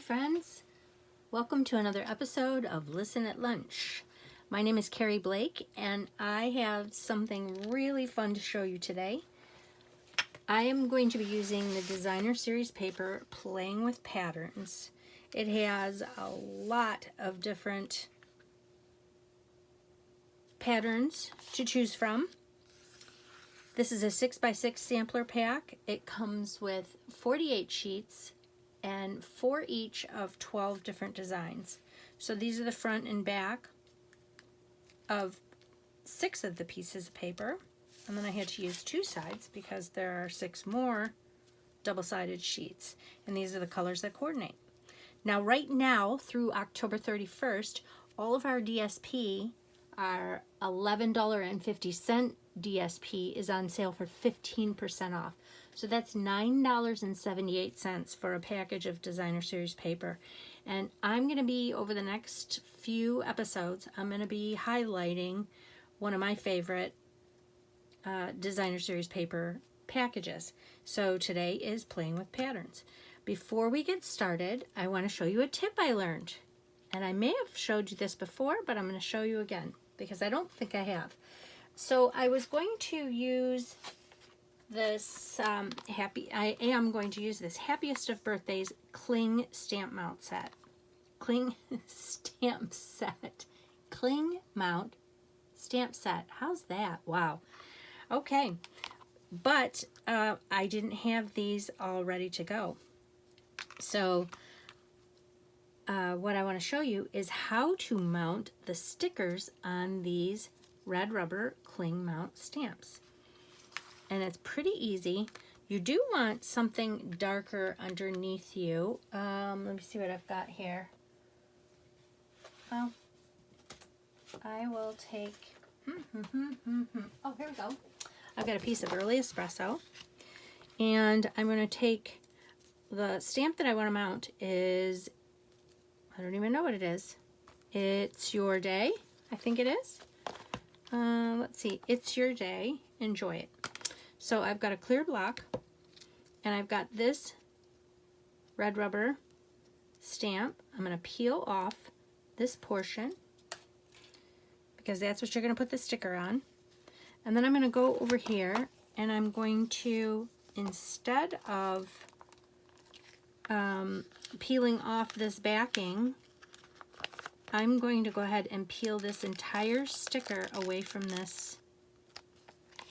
friends. Welcome to another episode of Listen at Lunch. My name is Carrie Blake, and I have something really fun to show you today. I am going to be using the Designer Series paper, Playing with Patterns. It has a lot of different patterns to choose from. This is a 6x6 sampler pack. It comes with 48 sheets and 4 each of 12 different designs. So these are the front and back of 6 of the pieces of paper. And then I had to use 2 sides because there are 6 more double-sided sheets. And these are the colors that coordinate. Now right now through October 31st, all of our DSP, our $11.50 DSP, is on sale for 15% off. So that's $9.78 for a package of Designer Series paper. And I'm going to be, over the next few episodes, I'm going to be highlighting one of my favorite Designer Series paper packages. So today is Playing with Patterns. Before we get started, I want to show you a tip I learned. And I may have showed you this before, but I'm going to show you again because I don't think I have. So I was going to use this I am going to use this Happiest of Birthdays Cling Stamp Mount Set. Cling Stamp Set. Cling Mount Stamp Set. How's that? Wow. Okay. But I didn't have these all ready to go. So what I want to show you is how to mount the stickers on these red rubber cling mount stamps. And it's pretty easy. You do want something darker underneath you. Let me see what I've got here. Well, I will take, oh, here we go. I've got a piece of early espresso. And I'm going to take the stamp that I want to mount is, I don't even know what it is. It's Your Day, I think it is. Let's see, It's Your Day, enjoy it. So I've got a clear block, and I've got this red rubber stamp. I'm going to peel off this portion because that's what you're going to put the sticker on. And then I'm going to go over here, and I'm going to, instead of peeling off this backing, I'm going to go ahead and peel this entire sticker away from this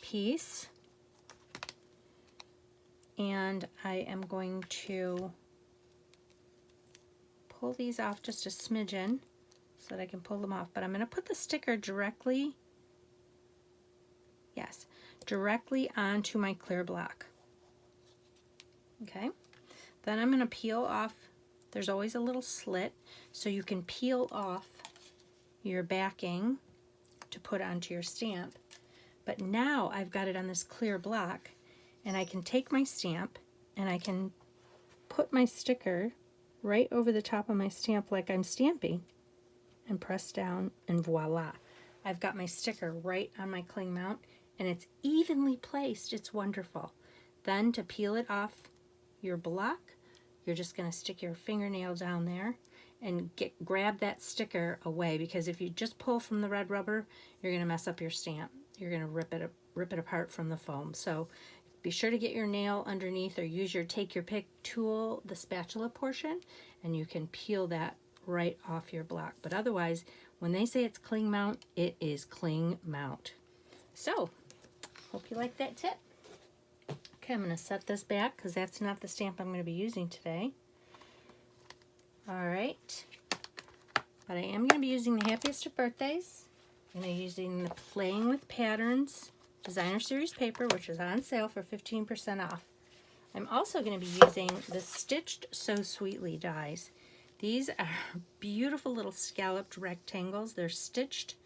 piece. And I am going to pull these off just a smidgen so that I can pull them off. But I'm going to put the sticker directly, yes, directly onto my clear block. Okay. Then I'm going to peel off, there's always a little slit, so you can peel off your backing to put onto your stamp. But now I've got it on this clear block, and I can take my stamp and I can put my sticker right over the top of my stamp like I'm stamping and press down, and voila. I've got my sticker right on my cling mount, and it's evenly placed. It's wonderful. Then to peel it off your block, you're just going to stick your fingernail down there and grab that sticker away, because if you just pull from the red rubber, you're going to mess up your stamp. You're going to rip it apart from the foam. So be sure to get your nail underneath, or use your take your pick tool, the spatula portion, and you can peel that right off your block. But otherwise, when they say it's cling mount, it is cling mount. So, hope you like that tip. Okay, I'm going to set this back because that's not the stamp I'm going to be using today. All right. But I am going to be using the Happiest of Birthdays. I'm going to be using the Playing with Patterns Designer Series paper, which is on sale for 15% off. I'm also going to be using the Stitched So Sweetly dies. These are beautiful little scalloped rectangles. They're stitched,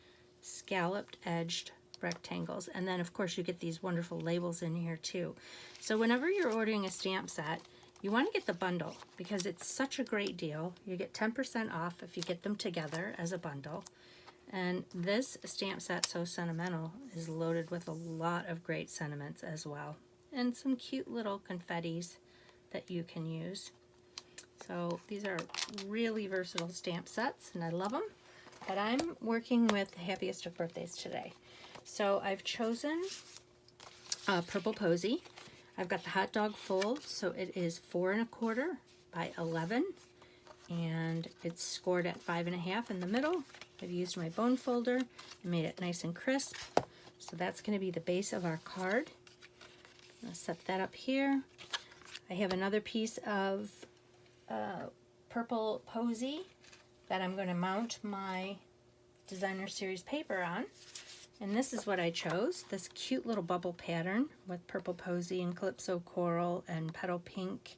scalloped, edged rectangles. And then, of course, you get these wonderful labels in here, too. So whenever you're ordering a stamp set, you want to get the bundle because it's such a great deal. You get 10% off if you get them together as a bundle. And this stamp set, So Sentimental, is loaded with a lot of great sentiments as well. And some cute little confettis that you can use. So these are really versatile stamp sets, and I love them. But I'm working with Happiest of Birthdays today. So I've chosen Purple Posy. I've got the hot dog fold, so it is 4 1/4 by 11, and it's scored at 5 1/2 in the middle. I've used my bone folder and made it nice and crisp. So that's going to be the base of our card. I'll set that up here. I have another piece of Purple Posy that I'm going to mount my designer series paper on. And this is what I chose, this cute little bubble pattern with Purple Posy and Calypso Coral and Petal Pink.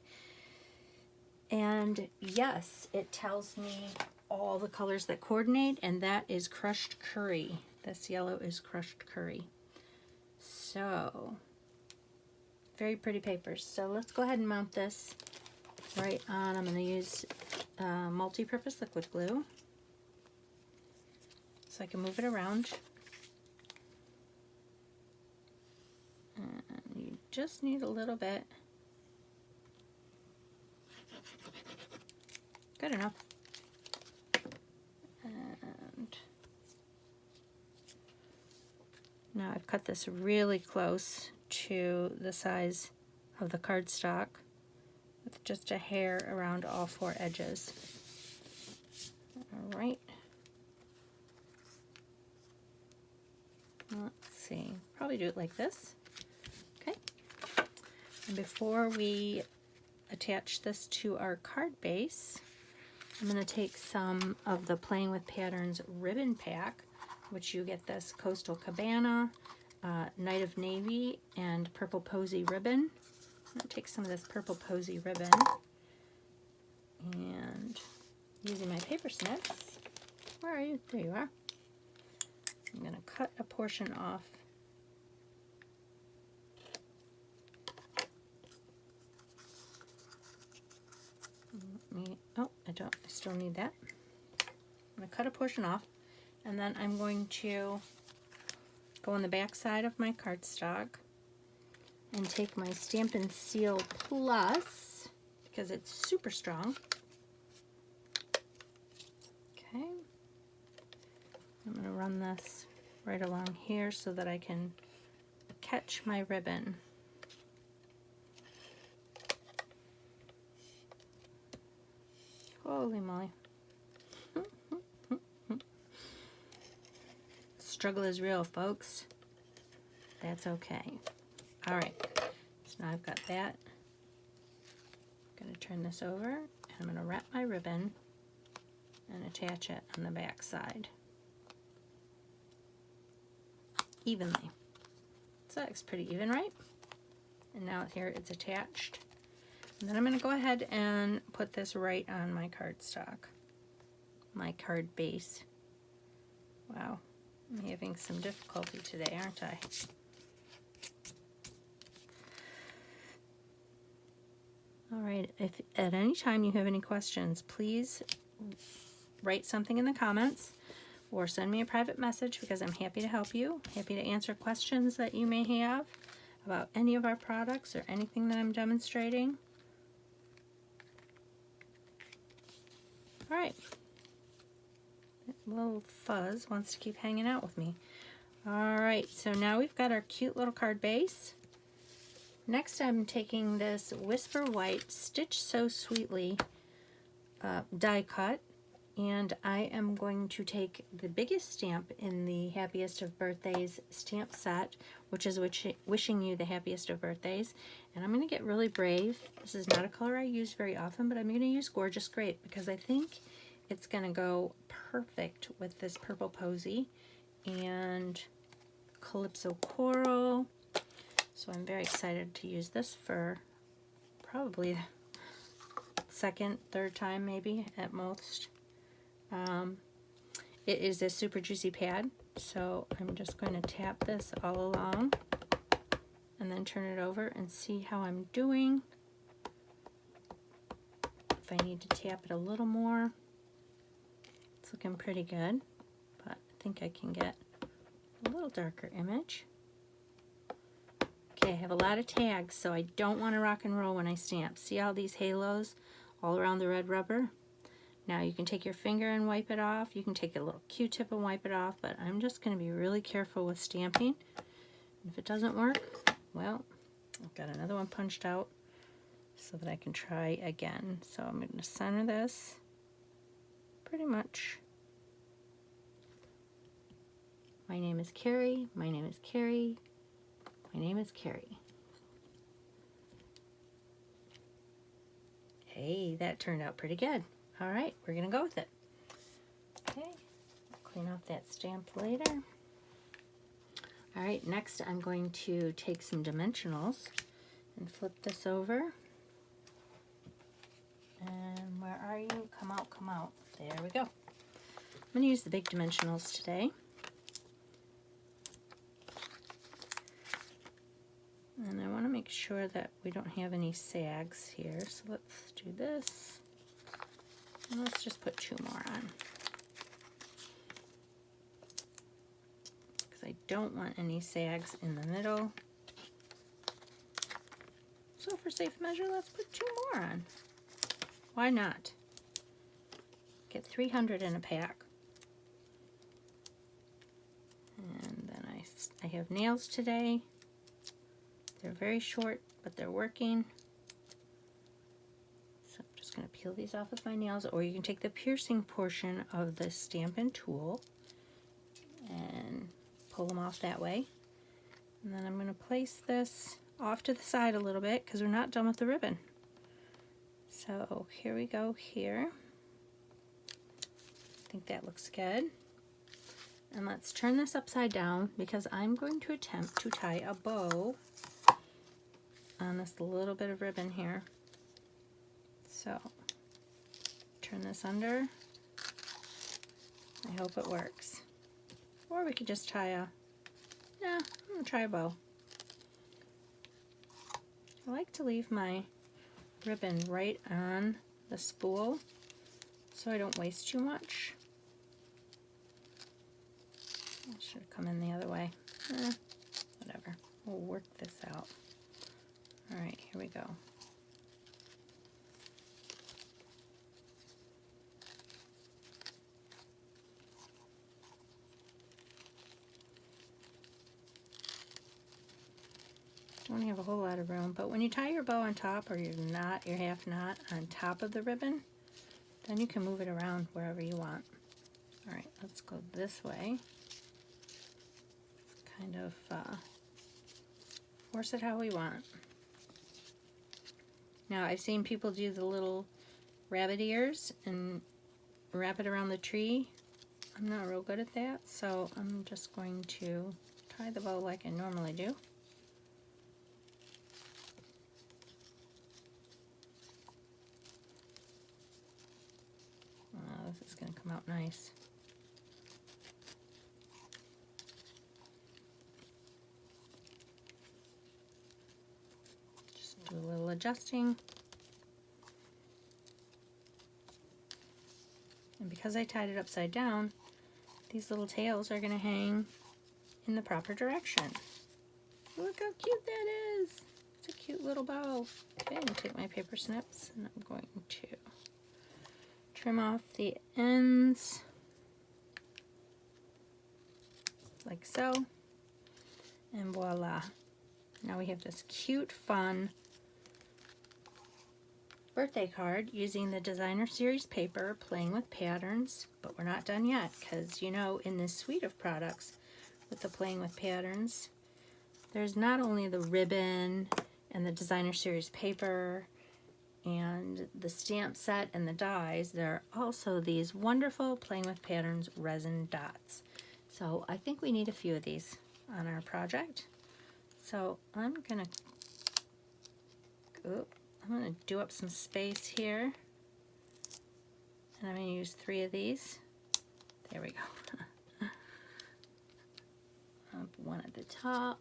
And yes, it tells me all the colors that coordinate, and that is crushed curry. This yellow is crushed curry. So, very pretty papers. So let's go ahead and mount this right on. I'm going to use multi-purpose liquid glue so I can move it around. And you just need a little bit. Good enough. And now I've cut this really close to the size of the cardstock with just a hair around all 4 edges. All right. Let's see. Probably do it like this. Okay. And before we attach this to our card base, I'm going to take some of the Playing with Patterns ribbon pack, which you get this Coastal Cabana, Night of Navy, and Purple Posy ribbon. I'm going to take some of this Purple Posy ribbon and using my paper snips. Where are you? There you are. I'm going to cut a portion off. I still need that. I'm going to cut a portion off, and then I'm going to go on the back side of my cardstock and take my Stampin' Seal Plus, because it's super strong. Okay. I'm going to run this right along here so that I can catch my ribbon. Holy moly. Struggle is real, folks. That's okay. All right. So now I've got that. I'm going to turn this over, and I'm going to wrap my ribbon and attach it on the back side evenly. So that looks pretty even, right? And now here it's attached. And then I'm going to go ahead and put this right on my cardstock, my card base. Wow, I'm having some difficulty today, aren't I? All right, if at any time you have any questions, please write something in the comments or send me a private message, because I'm happy to help you, happy to answer questions that you may have about any of our products or anything that I'm demonstrating. All right, little Fuzz wants to keep hanging out with me. All right, so now we've got our cute little card base. Next, I'm taking this Whipster White Stitch So Sweetly die cut, and I am going to take the biggest stamp in the Happiest of Birthdays stamp set, which is Wishing You the Happiest of Birthdays, and I'm going to get really brave. This is not a color I use very often, but I'm going to use Gorgeous Grape because I think it's going to go perfect with this Purple Posy and Calypso Coral. So I'm very excited to use this for probably the second, third time maybe at most. It is a super juicy pad, so I'm just going to tap this all along and then turn it over and see how I'm doing. If I need to tap it a little more. It's looking pretty good, but I think I can get a little darker image. Okay, I have a lot of tags, so I don't want to rock and roll when I stamp. See all these halos all around the red rubber. Now you can take your finger and wipe it off. You can take a little Q-tip and wipe it off, but I'm just going to be really careful with stamping. If it doesn't work, well, I've got another one punched out so that I can try again. So I'm going to center this pretty much. My name is Carrie. My name is Carrie. My name is Carrie. Hey, that turned out pretty good. All right, we're going to go with it. Okay, clean off that stamp later. All right, next I'm going to take some dimensionals and flip this over. And where are you? Come out, come out. There we go. I'm going to use the big dimensionals today. And I want to make sure that we don't have any sags here. So let's do this. And let's just put 2 more on. Because I don't want any sags in the middle. So for safe measure, let's put 2 more on. Why not? Get 300 in a pack. And then I have nails today. They're very short, but they're working. So I'm just going to peel these off with my nails, or you can take the piercing portion of the Stampin' tool and pull them off that way. And then I'm going to place this off to the side a little bit because we're not done with the ribbon. So here we go here. I think that looks good. And let's turn this upside down because I'm going to attempt to tie a bow on this little bit of ribbon here. So turn this under. I hope it works. Or we could just tie I'm gonna try a bow. I like to leave my ribbon right on the spool so I don't waste too much. I should have come in the other way. Whatever. We'll work this out. Alright, here we go. Don't have a whole lot of room, but when you tie your bow on top, or your half knot on top of the ribbon, then you can move it around wherever you want. Alright, let's go this way. Kind of force it how we want. Now I've seen people do the little rabbit ears and wrap it around the tree. I'm not real good at that, so I'm just going to tie the bow like I normally do. Oh, this is going to come out nice. Do a little adjusting. And because I tied it upside down, these little tails are going to hang in the proper direction. Look how cute that is. It's a cute little bow. Okay, I'm going to take my paper snips and I'm going to trim off the ends like so. And voila. Now we have this cute, fun birthday card using the Designer Series paper, playing with patterns, but we're not done yet because, you know, in this suite of products with the playing with patterns, there's not only the ribbon and the Designer Series paper and the stamp set and the dies, there are also these wonderful playing with patterns resin dots. So I think we need a few of these on our project. So I'm gonna do up some space here, and I'm gonna use 3 of these. There we go. Up one at the top.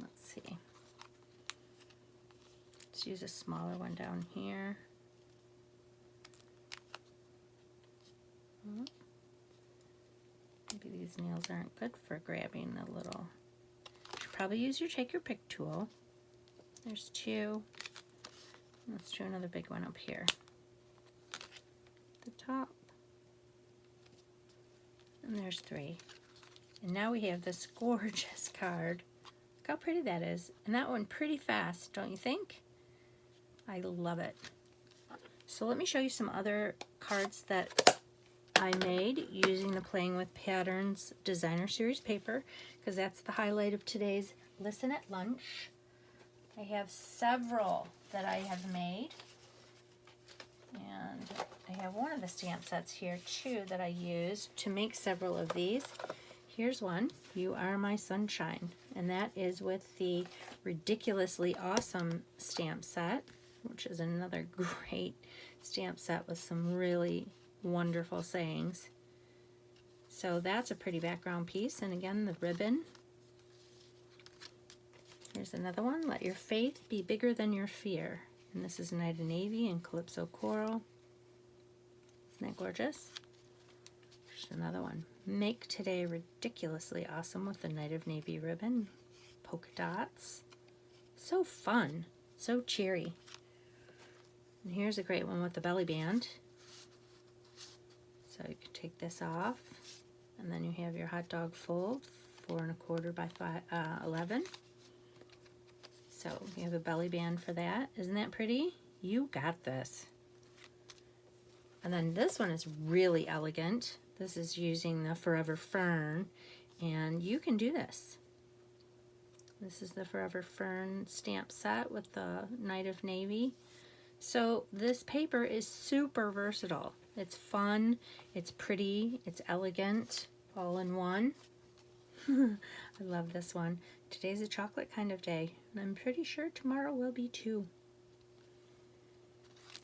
Let's see. Let's use a smaller one down here. Maybe these nails aren't good for grabbing the little. You should probably use your take your pick tool. There's 2. Let's do another big one up here. top. And there's 3. And now we have this gorgeous card. Look how pretty that is. And that went pretty fast, don't you think? I love it. So let me show you some other cards that I made using the Playing with Patterns Designer Series paper, because that's the highlight of today's Listen at Lunch. I have several that I have made, and I have one of the stamp sets here too that I used to make several of these. Here's one, You Are My Sunshine, and that is with the Ridiculously Awesome stamp set, which is another great stamp set with some really wonderful sayings. So that's a pretty background piece, and again the ribbon. Here's another one, Let Your Faith Be Bigger Than Your Fear, and this is Night of Navy and Calypso Coral. Isn't that gorgeous? Here's another one, Make Today Ridiculously Awesome with the Night of Navy ribbon, polka dots. So fun, so cheery. And here's a great one with the belly band. So you can take this off, and then you have your hot dog fold, 4 1/4 by 11. So you have a belly band for that. Isn't that pretty? You got this. And then this one is really elegant. This is using the Forever Fern, and you can do this. This is the Forever Fern stamp set with the Night of Navy. So this paper is super versatile. It's fun, it's pretty, it's elegant, all in one. I love this one. Today's a chocolate kind of day, and I'm pretty sure tomorrow will be too.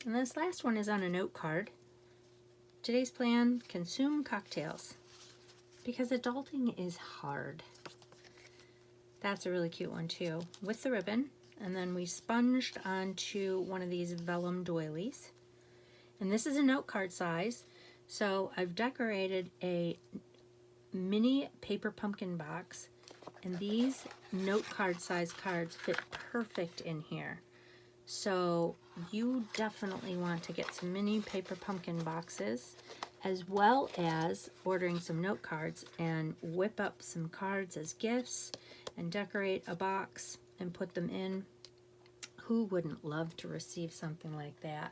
And this last one is on a note card. Today's plan, consume cocktails, because adulting is hard. That's a really cute one too, with the ribbon. And then we sponged onto one of these vellum doilies. And this is a note card size. So I've decorated a mini paper pumpkin box. And these note card size cards fit perfect in here. So you definitely want to get some mini paper pumpkin boxes, as well as ordering some note cards and whip up some cards as gifts and decorate a box and put them in. Who wouldn't love to receive something like that?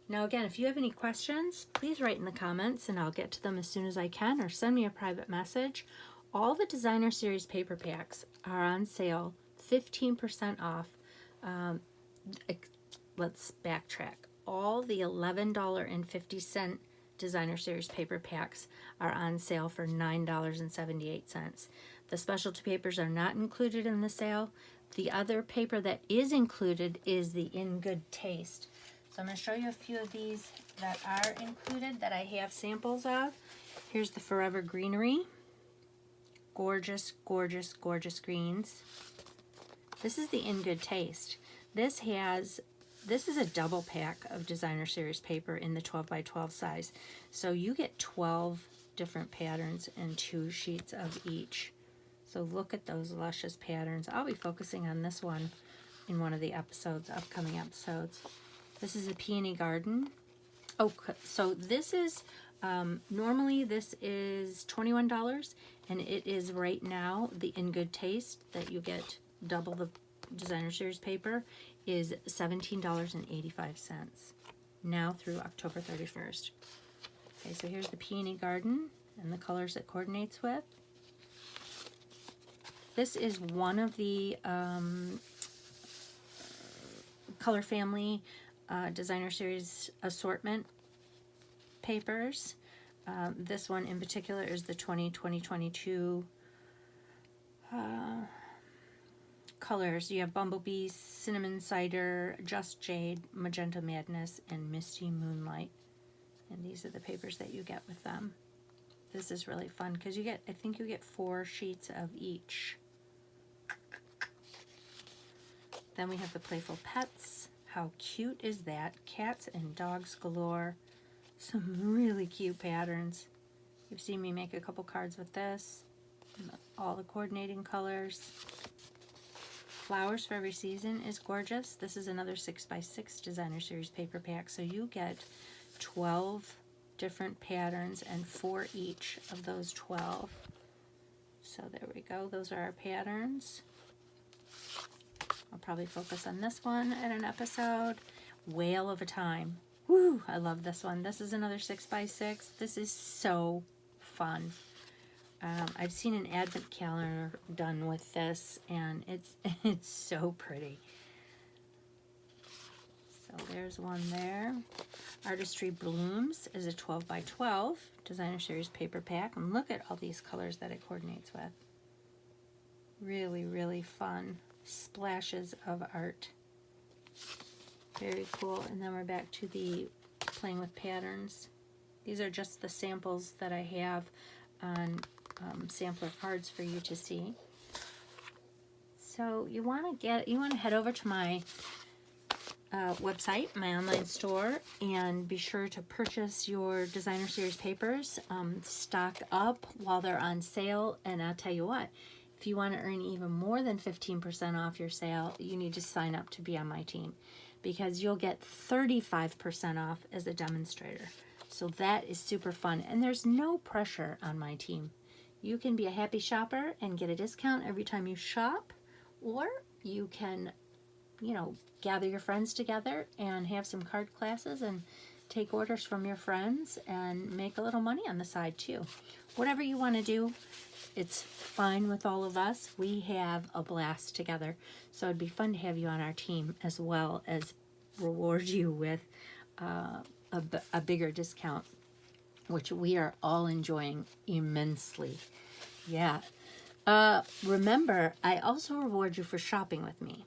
Now again, if you have any questions, please write in the comments and I'll get to them as soon as I can, or send me a private message. All the Designer Series paper packs are on sale, 15% off. Let's backtrack. All the $11.50 Designer Series paper packs are on sale for $9.78. The specialty papers are not included in the sale. The other paper that is included is the In Good Taste. So I'm going to show you a few of these that are included that I have samples of. Here's the Forever Greenery. Gorgeous, gorgeous, gorgeous greens. This is the In Good Taste. This is a double pack of Designer Series paper in the 12 by 12 size. So you get 12 different patterns and 2 sheets of each. So look at those luscious patterns. I'll be focusing on this one in one of the episodes, upcoming episodes. This is a Peony Garden. Oh, so this is, normally this is $21, and it is right now, the In Good Taste, that you get double the Designer Series paper, is $17.85, now through October 31st. Okay, so here's the Peony Garden, and the colors it coordinates with. This is one of the Color Family Designer Series assortment papers. This one in particular is the 2022 colors. You have Bumblebee, Cinnamon Cider, Just Jade, Magenta Madness, and Misty Moonlight. And these are the papers that you get with them. This is really fun because you get, I think you get 4 sheets of each. Then we have the Playful Pets. How cute is that? Cats and dogs galore. Some really cute patterns. You've seen me make a couple cards with this. All the coordinating colors. Flowers for Every Season is gorgeous. This is another 6x6 Designer Series paper pack. So you get 12 different patterns and 4 each of those 12. So there we go. Those are our patterns. I'll probably focus on this one in an episode. Whale of a Time. Woo! I love this one. This is another 6x6. This is so fun. I've seen an advent calendar done with this, and it's so pretty. So there's one there. Artistry Blooms is a 12x12 designer series paper pack, and look at all these colors that it coordinates with. Really, really fun splashes of art. Very cool. And then we're back to the playing with patterns. These are just the samples that I have on sampler cards for you to see. So you want to head over to my website, my online store, and be sure to purchase your designer series papers. Stock up while they're on sale, and I'll tell you what, if you want to earn even more than 15% off your sale, you need to sign up to be on my team, because you'll get 35% off as a demonstrator. So that is super fun, and there's no pressure on my team. You can be a happy shopper and get a discount every time you shop, or you can, you know, gather your friends together and have some card classes and take orders from your friends and make a little money on the side too. Whatever you want to do, it's fine with all of us. We have a blast together. So it'd be fun to have you on our team, as well as reward you with a bigger discount, which we are all enjoying immensely. Yeah. Remember, I also reward you for shopping with me.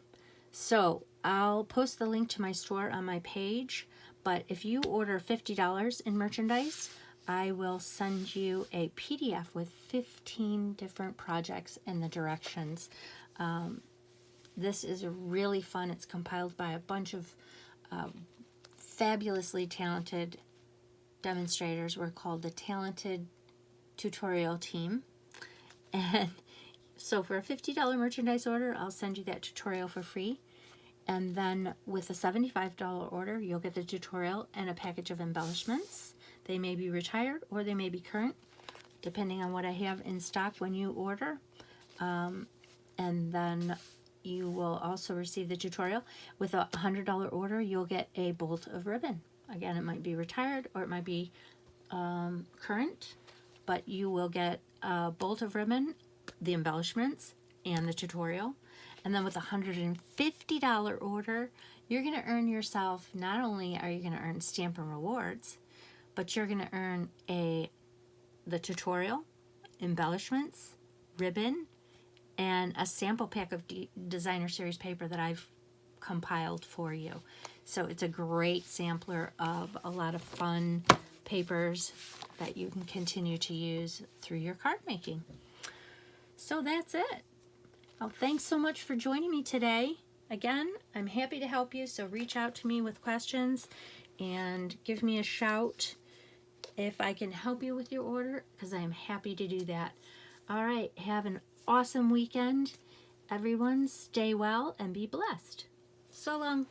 So I'll post the link to my store on my page, but if you order $50 in merchandise, I will send you a PDF with 15 different projects and the directions. This is really fun. It's compiled by a bunch of fabulously talented demonstrators. We're called the Talented Tutorial Team. And so for a $50 merchandise order, I'll send you that tutorial for free. And then with a $75 order, you'll get the tutorial and a package of embellishments. They may be retired or they may be current, depending on what I have in stock when you order. And then you will also receive the tutorial. With a $100 order, you'll get a bolt of ribbon. Again, it might be retired or it might be current, but you will get a bolt of ribbon, the embellishments, and the tutorial. And then with a $150 order, you're going to earn yourself, not only are you going to earn Stampin' Rewards, but you're going to earn the tutorial, embellishments, ribbon, and a sample pack of designer series paper that I've compiled for you. So it's a great sampler of a lot of fun papers that you can continue to use through your card making. So that's it. Well, thanks so much for joining me today. Again, I'm happy to help you, so reach out to me with questions and give me a shout if I can help you with your order, because I'm happy to do that. All right, have an awesome weekend. Everyone, stay well and be blessed. So long.